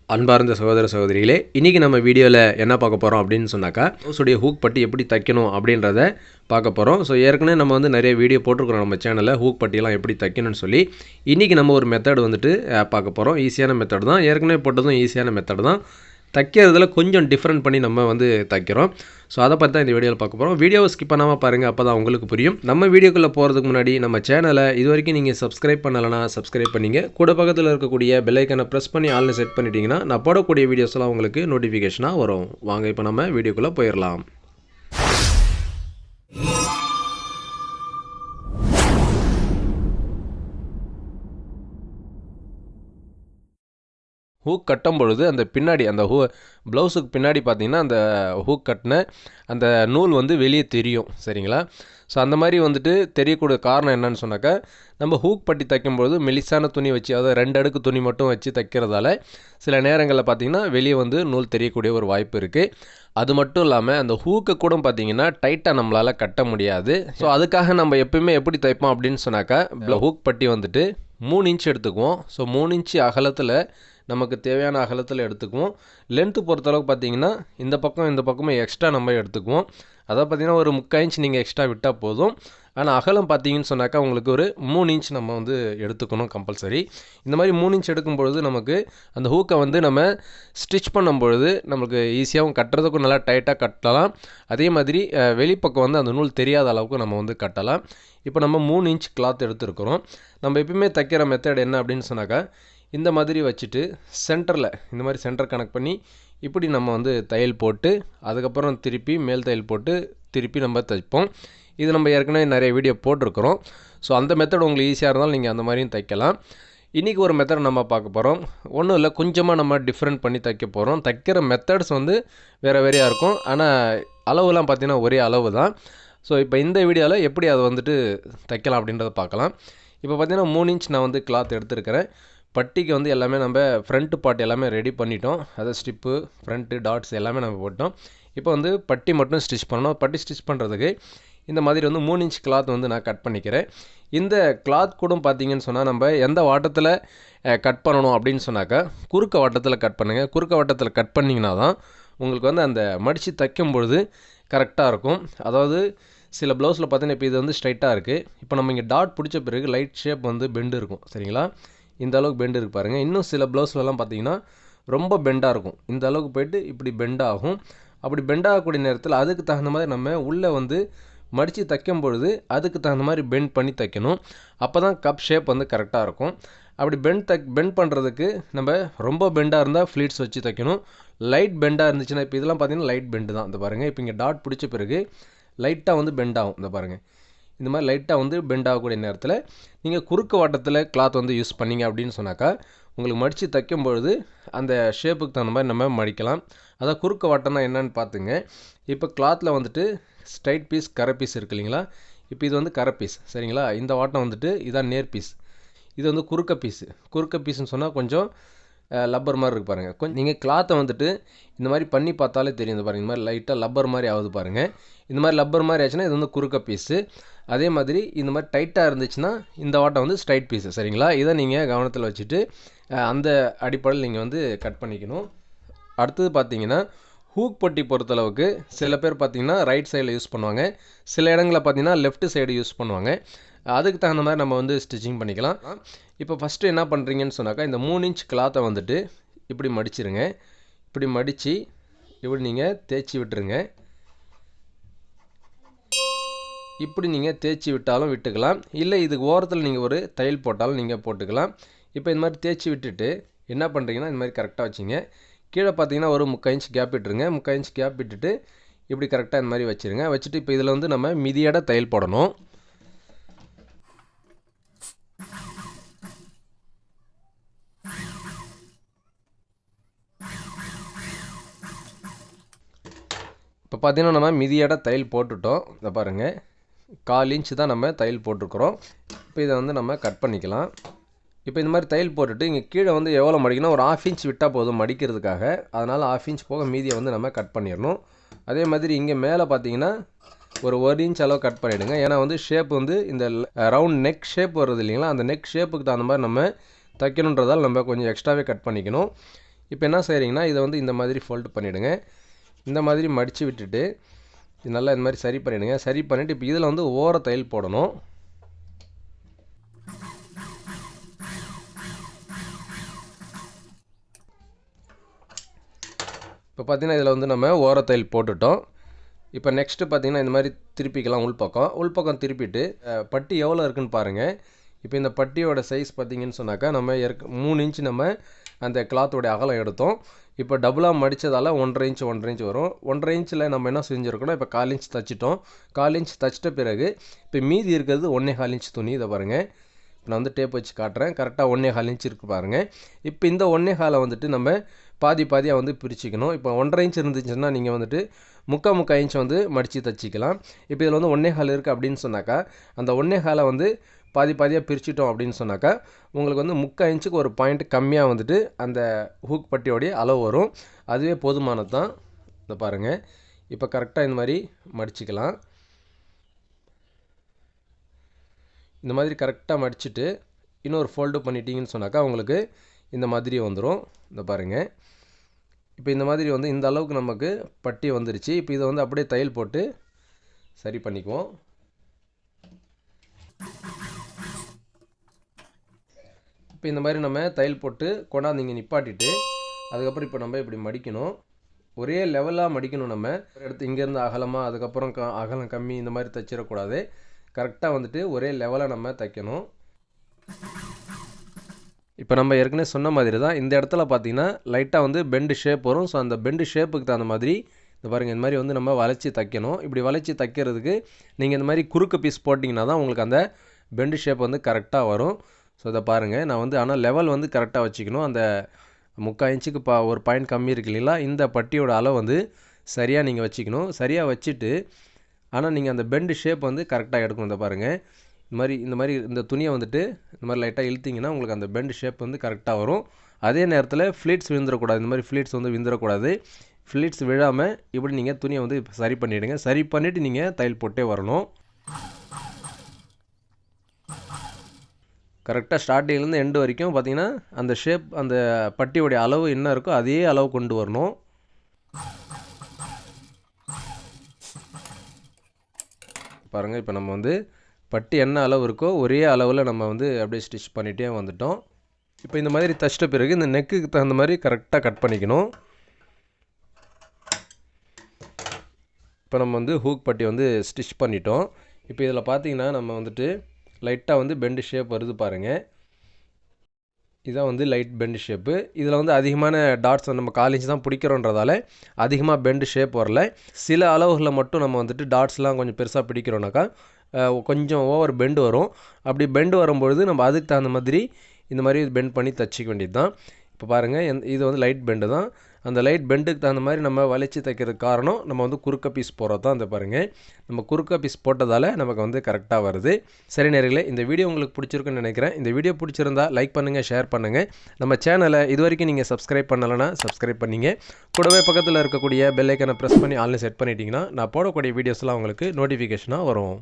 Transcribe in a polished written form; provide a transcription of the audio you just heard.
அன்பார்ந்த சகோதர சகோதரிகளே, இன்றைக்கி நம்ம வீடியோவில் என்ன பார்க்க போகிறோம் அப்படின்னு சொன்னாக்கா, ப்ளவுஸுடைய ஹூக் பட்டி எப்படி தைக்கணும் அப்படின்றத பார்க்க போகிறோம். ஸோ ஏற்கனவே நம்ம வந்து நிறைய வீடியோ போட்டிருக்கிறோம் நம்ம சேனலில் ஹூக் பட்டியெல்லாம் எப்படி தைக்கணும்னு சொல்லி. இன்றைக்கி நம்ம ஒரு மெத்தட் வந்துட்டு பார்க்க போகிறோம். ஈஸியான மெத்தட் தான், ஏற்கனவே போட்டதும் ஈஸியான மெத்தட் தான். தைக்கிறதுல கொஞ்சம் டிஃப்ரெண்ட் பண்ணி நம்ம வந்து தைக்கிறோம். ஸோ அதை பற்றி தான் இந்த வீடியோவில் பார்க்க போகிறோம். வீடியோவை ஸ்கிப் பண்ணாமல் பாருங்கள், அப்போ தான் உங்களுக்கு புரியும். நம்ம வீடியோக்குள்ளே போகிறதுக்கு முன்னாடி நம்ம சேனலை இது வரைக்கும் நீங்கள் சப்ஸ்கிரைப் பண்ணலைன்னா சப்ஸ்கிரைப் பண்ணிங்க. கூட பக்கத்தில் இருக்கக்கூடிய பெல் ஐக்கனை ப்ரெஸ் பண்ணி ஆல்னு செட் பண்ணிட்டீங்கன்னா நான் போடக்கூடிய வீடியோஸ்லாம் உங்களுக்கு நோட்டிஃபிகேஷனாக வரும். வாங்க இப்போ நம்ம வீடியோக்குள்ளே போயிடலாம். ஹூக் கட்டும் பொழுது அந்த பின்னாடி அந்த ப்ளவுஸுக்கு பின்னாடி பார்த்தீங்கன்னா அந்த ஹூக் கட்டின அந்த நூல் வந்து வெளியே தெரியும், சரிங்களா? ஸோ அந்த மாதிரி வந்துட்டு தெரியக்கூடிய காரணம் என்னன்னு சொன்னாக்கா, நம்ம ஹூக் பட்டி தைக்கும்பொழுது மெலிசான துணி வச்சு, அதாவது 2 அடுக்கு துணி மட்டும் வச்சு தைக்கிறதால சில நேரங்களில் பார்த்திங்கன்னா வெளியே வந்து நூல் தெரியக்கூடிய ஒரு வாய்ப்பு இருக்குது. அது மட்டும் இல்லாமல் அந்த ஹூக்கை கூட பார்த்திங்கன்னா டைட்டாக நம்மளால் கட்ட முடியாது. ஸோ அதுக்காக நம்ம எப்பயுமே எப்படி தைப்போம் அப்படின்னு சொன்னாக்கா, ஹூக் பட்டி வந்துட்டு 3 இன்ச் எடுத்துக்குவோம். ஸோ 3 இன்ச்சு அகலத்தில் நமக்கு தேவையான அகலத்தில் எடுத்துக்குவோம். லென்த்து பொறுத்தளவுக்கு பார்த்தீங்கன்னா இந்த பக்கமும் எக்ஸ்ட்ரா நம்ம எடுத்துக்குவோம். அதாவது பார்த்திங்கன்னா ஒரு 3/4 இன்ச் நீங்கள் எக்ஸ்ட்ரா விட்டால் போதும். ஆனால் அகலம் பார்த்தீங்கன்னு சொன்னாக்கா உங்களுக்கு ஒரு 3 இன்ச் நம்ம வந்து எடுத்துக்கணும் கம்பல்சரி. இந்த மாதிரி 3 இன்ச் எடுக்கும்பொழுது நமக்கு அந்த ஹூக்கை வந்து நம்ம ஸ்டிச் பண்ணும்பொழுது நமக்கு ஈஸியாகவும் கட்டுறதுக்கும் நல்லா டைட்டாக கட்டலாம். அதே மாதிரி வெளிப்பக்கம் வந்து அந்த நூல் தெரியாத அளவுக்கு நம்ம வந்து கட்டலாம். இப்போ நம்ம 3 இன்ச் கிளாத் எடுத்துருக்குறோம். நம்ம எப்பயுமே தைக்கிற மெத்தட் என்ன அப்படின்னு சொன்னாக்கா, இந்த மாதிரி வச்சுட்டு சென்டரில் இந்த மாதிரி சென்டர் கனெக்ட் பண்ணி இப்படி நம்ம வந்து தையல் போட்டு அதுக்கப்புறம் திருப்பி மேல் தையல் போட்டு திருப்பி நம்ம தைப்போம். இது நம்ம ஏற்கனவே நிறைய வீடியோ போட்டிருக்கிறோம். ஸோ அந்த மெத்தட் உங்களுக்கு ஈஸியாக இருந்தாலும் நீங்கள் அந்த மாதிரியும் தைக்கலாம். இன்றைக்கி ஒரு மெத்தட் நம்ம பார்க்க போகிறோம். ஒன்றும் இல்லை, கொஞ்சமாக நம்ம டிஃப்ரெண்ட் பண்ணி தைக்க போகிறோம். தைக்கிற மெத்தட்ஸ் வந்து வேறையாக இருக்கும், ஆனால் அளவுலாம் பார்த்திங்கன்னா ஒரே அளவு தான். ஸோ இப்போ இந்த வீடியோவில் எப்படி அதை வந்துட்டு தைக்கலாம் அப்படின்றத பார்க்கலாம். இப்போ பார்த்திங்கன்னா 3 இன்ச் நான் வந்து கிளாத் எடுத்துருக்கிறேன். பட்டிக்கு வந்து எல்லாமே நம்ம ஃப்ரண்ட் பார்ட் எல்லாமே ரெடி பண்ணிட்டோம். அதை ஸ்டிப்பு, ஃப்ரண்ட்டு, டாட்ஸ் எல்லாமே நம்ம போட்டோம். இப்போ வந்து பட்டி மட்டும் ஸ்டிச் பண்ணணும். பட்டி ஸ்டிச் பண்ணுறதுக்கு இந்த மாதிரி வந்து 3 இன்ச் கிளாத் வந்து நான் கட் பண்ணிக்கிறேன். இந்த கிளாத் கூட பார்த்தீங்கன்னு சொன்னால் நம்ம எந்த வாட்டத்தில் கட் பண்ணணும் அப்படின்னு சொன்னாக்கா, குறுக்க வாட்டத்தில் கட் பண்ணுங்கள். குறுக்க வாட்டத்தில் கட் பண்ணிங்கன்னா தான் உங்களுக்கு வந்து அந்த மடித்து தைக்கும் பொழுது கரெக்டாக இருக்கும். அதாவது சில ப்ளவுஸில் பார்த்தீங்கன்னா இப்போ இது வந்து ஸ்ட்ரைட்டாக இருக்குது. இப்போ நம்ம இங்கே டாட் பிடிச்ச பிறகு லைட் ஷேப் வந்து பெண்டு இருக்கும், சரிங்களா? இந்த அளவுக்கு பெண்டு இருக்குது பாருங்கள். இன்னும் சில ப்ளவுஸ்லலாம் பார்த்தீங்கன்னா ரொம்ப பெண்டாக இருக்கும். இந்த அளவுக்கு போய்ட்டு இப்படி பெண்டாகும். அப்படி பெண்டாகக்கூடிய நேரத்தில் அதுக்கு தகுந்த மாதிரி நம்ம உள்ளே வந்து மடித்து தைக்கும் பொழுது அதுக்கு தகுந்த மாதிரி பெண்ட் பண்ணி தைக்கணும். அப்போ தான் கப் ஷேப் வந்து கரெக்டாக இருக்கும். அப்படி பெண்ட் பண்ணுறதுக்கு நம்ம ரொம்ப பெண்டாக இருந்தால் ஃப்ளீட்ஸ் வச்சு தைக்கணும். லைட் பெண்டாக இருந்துச்சுன்னா, இப்போ இதெல்லாம் பார்த்தீங்கன்னா லைட் பெண்டு தான். இந்த பாருங்கள், இப்போ இங்கே டாட் பிடிச்ச பிறகு லைட்டாக வந்து பெண்ட் ஆகும். இந்த பாருங்கள், இந்த மாதிரி லைட்டாக வந்து பெண்ட் ஆகக்கூடிய நேரத்தில் நீங்கள் குறுக்கு வாட்டத்தில் கிளாத் வந்து யூஸ் பண்ணிங்க அப்படின்னு சொன்னாக்கா உங்களுக்கு மடித்து தைக்கும் பொழுது அந்த ஷேப்புக்கு தகுந்த மாதிரி நம்ம மடிக்கலாம். அதான் குறுக்கு வாட்டம்னா என்னன்னு பார்த்துங்க. இப்போ கிளாத்தில் வந்துட்டு ஸ்ட்ரைட் பீஸ், கரை பீஸ் இருக்குது இல்லைங்களா? இப்போ இது வந்து கரை பீஸ், சரிங்களா? இந்த வாட்டம் வந்துட்டு இதான் நேர் பீஸ். இது வந்து குறுக்க பீஸு. குறுக்க பீஸுன்னு சொன்னால் கொஞ்சம் லப்பர் மாதிரி இருக்குது பாருங்கள். கொஞ்சம் நீங்கள் கிளாத்தை வந்துட்டு இந்த மாதிரி பண்ணி பார்த்தாலே தெரியும். இந்த பாருங்கள், இந்த மாதிரி லைட்டாக லப்பர் மாதிரி ஆகுது பாருங்கள். இந்த மாதிரி லப்பர் மாதிரி ஆச்சுன்னா இது வந்து குறுக்க பீஸு. அதே மாதிரி இந்த மாதிரி டைட்டாக இருந்துச்சுன்னா இந்த வாட்டம் வந்து ஸ்ட்ரைட் பீஸு, சரிங்களா? இதை நீங்கள் கவனத்தில் வச்சுட்டு அந்த அடிப்படையில் நீங்கள் வந்து கட் பண்ணிக்கணும். அடுத்தது பார்த்தீங்கன்னா ஹூக் பட்டி பொறுத்தளவுக்கு சில பேர் பார்த்தீங்கன்னா ரைட் சைடில் யூஸ் பண்ணுவாங்க. சில இடங்களில் பார்த்தீங்கன்னா லெஃப்ட் சைடு யூஸ் பண்ணுவாங்க. அதுக்கு தகுந்த மாதிரி நம்ம வந்து ஸ்டிச்சிங் பண்ணிக்கலாம். இப்போ ஃபஸ்ட்டு என்ன பண்ணுறீங்கன்னு சொன்னாக்கா, இந்த 3 இன்ச் கிளாத்தை வந்துட்டு இப்படி மடிச்சிருங்க. இப்படி மடித்து இப்படி நீங்கள் தேய்ச்சி விட்டுருங்க. இப்படி நீங்கள் தேய்ச்சி விட்டாலும் விட்டுக்கலாம், இல்லை இதுக்கு ஓரத்தில் நீங்கள் ஒரு தையல் போட்டாலும் நீங்கள் போட்டுக்கலாம். இப்போ இந்த மாதிரி தேய்ச்சி விட்டுட்டு என்ன பண்ணுறீங்கன்னா, இந்த மாதிரி கரெக்டாக வச்சுங்க. கீழே பார்த்தீங்கன்னா ஒரு 3/4 இன்ச் கேப் விட்டுருங்க. 3/4 இன்ச் கேப் விட்டுட்டு இப்படி கரெக்டாக இந்த மாதிரி வச்சுருங்க. வச்சுட்டு இப்போ இதில் வந்து நம்ம மிதியட தையல் போடணும். இப்போ பார்த்தீங்கன்னா நம்ம மிதியட தையல் போட்டுட்டோம். இதை பாருங்கள், 1/4 இன்ச் தான் நம்ம தையல் போட்டிருக்கிறோம். இப்போ இதை வந்து நம்ம கட் பண்ணிக்கலாம். இப்போ இந்த மாதிரி தையல் போட்டுட்டு இங்கே கீழே வந்து எவ்வளோ மடிக்கணும், ஒரு 1/2 இன்ச் விட்டால் போதும் மடிக்கிறதுக்காக. அதனால் 1/2 இன்ச் போக மீதியை வந்து நம்ம கட் பண்ணிடணும். அதே மாதிரி இங்கே மேலே பார்த்தீங்கன்னா ஒரு 1 இன்ச் அளவு கட் பண்ணிவிடுங்க. ஏன்னா வந்து ஷேப் வந்து இந்த ரவுண்ட் நெக் ஷேப் வருது இல்லைங்களா, அந்த நெக் ஷேப்புக்கு தகுந்த மாதிரி நம்ம தைக்கணுன்றதால் நம்ம கொஞ்சம் எக்ஸ்ட்ராவே கட் பண்ணிக்கணும். இப்போ என்ன செய்கிறீங்கன்னா இதை வந்து இந்த மாதிரி ஃபோல்டு பண்ணிவிடுங்க. இந்த மாதிரி மடித்து விட்டுட்டு இது நல்லா இந்த மாதிரி சரி பண்ணிவிடுங்க. சரி பண்ணிவிட்டு இப்போ இதில் வந்து ஓர தையல் போடணும். இப்போ பார்த்தீங்கன்னா இதில் வந்து நம்ம ஓர தையல் போட்டுட்டோம். இப்போ நெக்ஸ்ட்டு பார்த்தீங்கன்னா இந்த மாதிரி திருப்பிக்கலாம் உள்பக்கம் திருப்பிட்டு பட்டி எவ்வளோ இருக்குன்னு பாருங்கள். இப்போ இந்த பட்டியோட சைஸ் பார்த்தீங்கன்னு சொன்னாக்கா நம்ம 3 இன்ச் நம்ம அந்த கிளாத்தோடைய அகலம் எடுத்தோம். இப்போ டபுளாக மடித்ததால் 1.5 இன்ச் வரும். 1.5 இன்ச்சில் நம்ம என்ன செஞ்சுருக்கோன்னா இப்போ 1/4 இன்ச் தைச்சிட்டோம். 1/4 இன்ச் தைச்சிட்ட பிறகு இப்போ மீதி இருக்கிறது 1.25 இன்ச் துணி. இதை பாருங்கள், இப்போ நான் வந்து டேப் வச்சு காட்டுறேன். கரெக்டாக 1.25 இன்ச் இருக்குது பாருங்கள். இப்போ இந்த 1.25 வந்துட்டு நம்ம பாதியாக வந்து பிரிச்சுக்கணும். இப்போ 1.5 இன்ச் இருந்துச்சுன்னா நீங்கள் வந்துட்டு 3/4 இன்ச் வந்து மடித்து தைச்சிக்கலாம். இப்போ இதில் வந்து 1.25 இருக்குது அப்படின்னு சொன்னாக்கா அந்த 1.25 வந்து பாதியாக பிரிச்சுட்டோம் அப்படின்னு சொன்னாக்கா உங்களுக்கு வந்து 3/4 இன்ச்சுக்கு ஒரு பாயிண்ட் கம்மியாக வந்துட்டு அந்த ஹூக் பட்டியோடைய அளவு வரும். அதுவே போதுமானது தான். இதை பாருங்கள், இப்போ கரெக்டாக இந்த மாதிரி மடிச்சுக்கலாம். இந்த மாதிரி கரெக்டாக மடிச்சுட்டு இன்னொரு ஃபோல்டு பண்ணிட்டீங்கன்னு சொன்னாக்கா உங்களுக்கு இந்த மாதிரி வந்துடும். இந்த பாருங்கள், இப்போ இந்த மாதிரி வந்து இந்த அளவுக்கு நமக்கு பட்டி வந்துருச்சு. இப்போ இதை வந்து அப்படியே தையல் போட்டு சரி பண்ணிக்குவோம். இப்போ இந்த மாதிரி நம்ம தையல் போட்டு கொண்டாந்து இங்கே நிப்பாட்டிட்டு அதுக்கப்புறம் இப்போ நம்ம இப்படி மடிக்கணும். ஒரே லெவலாக மடிக்கணும். நம்ம எடுத்து இங்கேருந்து அகலமாக அதுக்கப்புறம் அகலம் கம்மி இந்த மாதிரி தைச்சிடக்கூடாது. கரெக்டாக வந்துட்டு ஒரே லெவலாக நம்ம தைக்கணும். இப்போ நம்ம ஏற்கனவே சொன்ன மாதிரி தான் இந்த இடத்துல பார்த்தீங்கன்னா லைட்டாக வந்து பெண்டு ஷேப் வரும். ஸோ அந்த பெண்டு ஷேப்புக்கு தகுந்த மாதிரி இந்த பாருங்கள், இந்த மாதிரி வந்து நம்ம வளைச்சி தைக்கணும். இப்படி வளைச்சி தைக்கிறதுக்கு நீங்கள் இந்த மாதிரி குறுக்கு பீஸ் போட்டிங்கன்னா தான் உங்களுக்கு அந்த பெண்டு ஷேப் வந்து கரெக்டாக வரும். ஸோ இதை பாருங்கள், நான் வந்து ஆனால் லெவல் வந்து கரெக்டாக வச்சுக்கணும். அந்த 3/4 இன்ச்சுக்கு ஒரு பாயிண்ட் கம்மி இருக்கு இல்லைங்களா, இந்த பட்டியோட அளவு வந்து சரியாக நீங்கள் வச்சுக்கணும். சரியாக வச்சுட்டு ஆனால் நீங்கள் அந்த பெண்டு ஷேப் வந்து கரெக்டாக எடுக்கணும். இதை பாருங்கள், இந்த மாதிரி இந்த துணியை வந்துட்டு இந்த மாதிரி லைட்டாக இழுத்திங்கன்னா உங்களுக்கு அந்த பெண்டு ஷேப் வந்து கரெக்டாக வரும். அதே நேரத்தில் ஃப்ளீட்ஸ் விழுந்துடக்கூடாது. இந்த மாதிரி ஃப்ளீட்ஸ் வந்து விழுந்துடக்கூடாது. ஃப்ளீட்ஸ் விழாமல் இப்படி நீங்கள் துணியை வந்து சரி பண்ணிவிடுங்க. சரி பண்ணிவிட்டு நீங்கள் தையல் போட்டே வரணும். கரெக்டாக ஸ்டார்டிங்லேருந்து எண்டு வரைக்கும் பார்த்தீங்கன்னா அந்த ஷேப் அந்த பட்டியோடைய அளவு என்ன இருக்கோ அதே அளவு கொண்டு வரணும். பாருங்கள், இப்போ நம்ம வந்து பட்டி என்ன அளவு இருக்கோ ஒரே அளவில் நம்ம வந்து அப்படியே ஸ்டிச் பண்ணிகிட்டே வந்துட்டோம். இப்போ இந்த மாதிரி தைச்சிட்ட பிறகு இந்த நெக்குக்கு தகுந்த மாதிரி கரெக்டாக கட் பண்ணிக்கணும். இப்போ நம்ம வந்து ஹூக் பட்டி வந்து ஸ்டிச் பண்ணிட்டோம். இப்போ இதில் பார்த்தீங்கன்னா நம்ம வந்துட்டு லைட்டாக வந்து பெண்டு ஷேப் வருது பாருங்கள். இதான் வந்து லைட் பெண்டு ஷேப்பு. இதில் வந்து அதிகமான டாட்ஸ் நம்ம 1/4 இன்ச் தான் பிடிக்கிறோன்றதால அதிகமாக பெண்டு ஷேப் வரல. சில அளவுகளில் மட்டும் நம்ம வந்துட்டு டாட்ஸ்லாம் கொஞ்சம் பெருசாக பிடிக்கிறோன்னாக்கா கொஞ்சம் ஓவர் பெண்டு வரும். அப்படி பெண்டு வரும்பொழுது நம்ம அதுக்கு தகுந்த மாதிரி இந்த மாதிரி பெண்ட் பண்ணி தைச்சிக்க வேண்டியது தான். இப்போ பாருங்கள், இது வந்து லைட் பெண்டு தான். அந்த லைட் பெண்டுக்கு தகுந்த மாதிரி நம்ம வளைச்சி தைக்கிறதுக்கு காரணம் நம்ம வந்து குறுக்க பீஸ் போடுறது தான். இந்த பாருங்கள், நம்ம குறுக்க பீஸ் போட்டதால் நமக்கு வந்து கரெக்டாக வருது. சரி நேயர்களே, இந்த வீடியோ உங்களுக்கு பிடிச்சிருக்குன்னு நினைக்கிறேன். இந்த வீடியோ பிடிச்சிருந்தா லைக் பண்ணுங்கள், ஷேர் பண்ணுங்கள். நம்ம சேனலை இது வரைக்கும் நீங்கள் சப்ஸ்கிரைப் பண்ணலைன்னா சப்ஸ்கிரைப் பண்ணிங்க. கூடவே பக்கத்தில் இருக்கக்கூடிய பெல் ஐக்கனை ப்ரெஸ் பண்ணி ஆன்லைன் செட் பண்ணிட்டீங்கன்னா நான் போடக்கூடிய வீடியோஸ்லாம் உங்களுக்கு நோட்டிஃபிகேஷனாக வரும்.